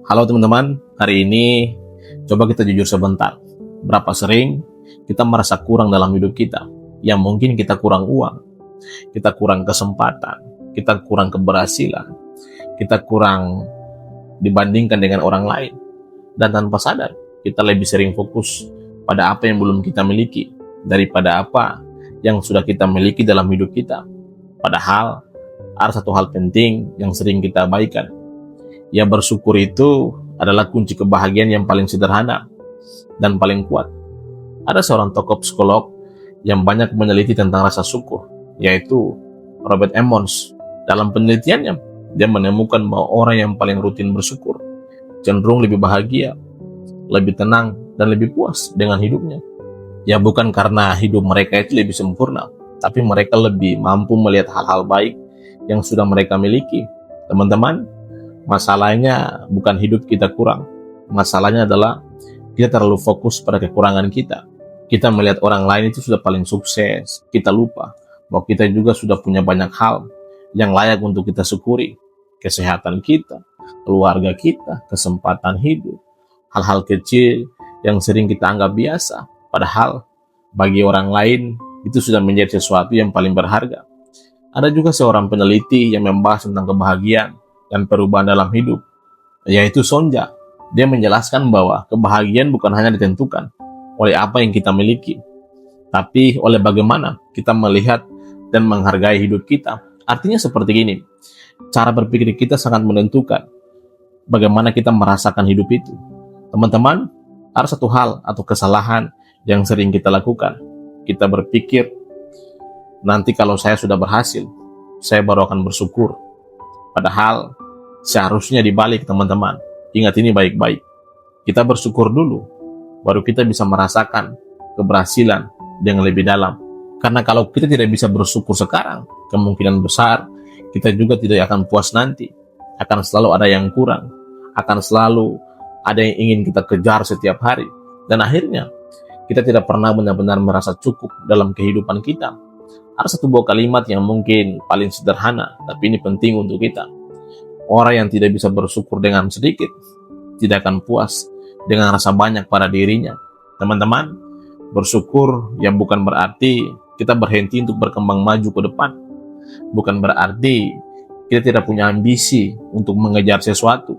Halo teman-teman, hari ini coba kita jujur sebentar. Berapa sering kita merasa kurang dalam hidup kita? Yang mungkin kita kurang uang, kita kurang kesempatan, kita kurang keberhasilan, kita kurang dibandingkan dengan orang lain. Dan tanpa sadar, kita lebih sering fokus pada apa yang belum kita miliki daripada apa yang sudah kita miliki dalam hidup kita. Padahal ada satu hal penting yang sering kita abaikan. Ya, bersyukur itu adalah kunci kebahagiaan yang paling sederhana dan paling kuat. Ada seorang tokoh psikolog yang banyak meneliti tentang rasa syukur, yaitu Robert Emmons. Dalam penelitiannya, dia menemukan bahwa orang yang paling rutin bersyukur cenderung lebih bahagia, lebih tenang, dan lebih puas dengan hidupnya. Ya, bukan karena hidup mereka itu lebih sempurna, tapi mereka lebih mampu melihat hal-hal baik yang sudah mereka miliki. Teman-teman, masalahnya bukan hidup kita kurang. Masalahnya adalah kita terlalu fokus pada kekurangan kita. Kita melihat orang lain itu sudah paling sukses. Kita lupa bahwa kita juga sudah punya banyak hal yang layak untuk kita syukuri. Kesehatan kita, keluarga kita, kesempatan hidup. Hal-hal kecil yang sering kita anggap biasa. Padahal bagi orang lain itu sudah menjadi sesuatu yang paling berharga. Ada juga seorang peneliti yang membahas tentang kebahagiaan dan perubahan dalam hidup, yaitu Sonja. Dia menjelaskan bahwa kebahagiaan bukan hanya ditentukan oleh apa yang kita miliki, tapi oleh bagaimana kita melihat dan menghargai hidup kita. Artinya seperti ini, cara berpikir kita sangat menentukan bagaimana kita merasakan hidup itu. Teman-teman, ada satu hal atau kesalahan yang sering kita lakukan. Kita berpikir, nanti kalau saya sudah berhasil, saya baru akan bersyukur. Padahal seharusnya dibalik, teman-teman. Ingat ini baik-baik. Kita bersyukur dulu, baru kita bisa merasakan keberhasilan yang lebih dalam. Karena kalau kita tidak bisa bersyukur sekarang, kemungkinan besar kita juga tidak akan puas nanti. Akan selalu ada yang kurang. Akan selalu ada yang ingin kita kejar setiap hari. Dan akhirnya kita tidak pernah benar-benar merasa cukup dalam kehidupan kita. Ada satu buah kalimat yang mungkin paling sederhana, tapi ini penting untuk kita. Orang yang tidak bisa bersyukur dengan sedikit, tidak akan puas dengan rasa banyak pada dirinya. Teman-teman, bersyukur ya bukan berarti kita berhenti untuk berkembang maju ke depan. Bukan berarti kita tidak punya ambisi untuk mengejar sesuatu.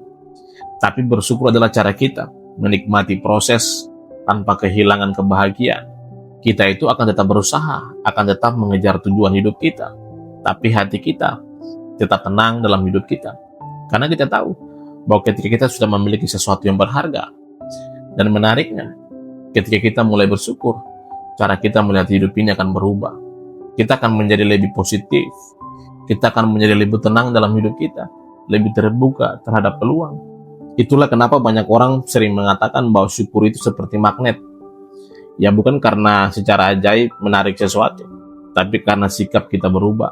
Tapi bersyukur adalah cara kita menikmati proses tanpa kehilangan kebahagiaan. Kita itu akan tetap berusaha, akan tetap mengejar tujuan hidup kita. Tapi hati kita tetap tenang dalam hidup kita. Karena kita tahu bahwa ketika kita sudah memiliki sesuatu yang berharga. Dan menariknya, ketika kita mulai bersyukur, cara kita melihat hidup ini akan berubah. Kita akan menjadi lebih positif. Kita akan menjadi lebih tenang dalam hidup kita. Lebih terbuka terhadap peluang. Itulah kenapa banyak orang sering mengatakan bahwa syukur itu seperti magnet. Ya, bukan karena secara ajaib menarik sesuatu, tapi karena sikap kita berubah.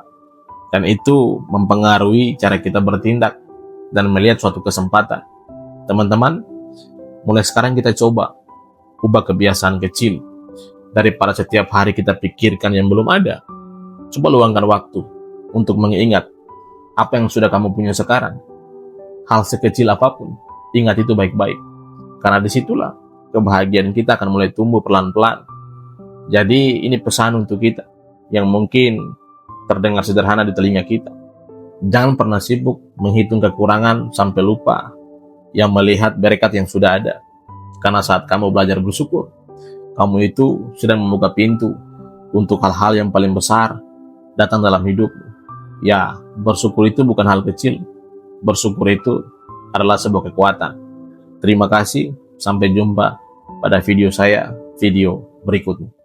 Dan itu mempengaruhi cara kita bertindak dan melihat suatu kesempatan. Teman-teman, mulai sekarang kita coba ubah kebiasaan kecil. Daripada setiap hari kita pikirkan yang belum ada, coba luangkan waktu untuk mengingat apa yang sudah kamu punya sekarang. Hal sekecil apapun, ingat itu baik-baik. Karena disitulah kebahagiaan kita akan mulai tumbuh pelan-pelan. Jadi ini pesan untuk kita yang mungkin terdengar sederhana di telinga kita. Jangan pernah sibuk menghitung kekurangan sampai lupa yang melihat berkat yang sudah ada. Karena saat kamu belajar bersyukur, kamu itu sedang membuka pintu untuk hal-hal yang paling besar datang dalam hidupmu. Ya, bersyukur itu bukan hal kecil. Bersyukur itu adalah sebuah kekuatan. Terima kasih. Sampai jumpa pada video saya, video berikutnya.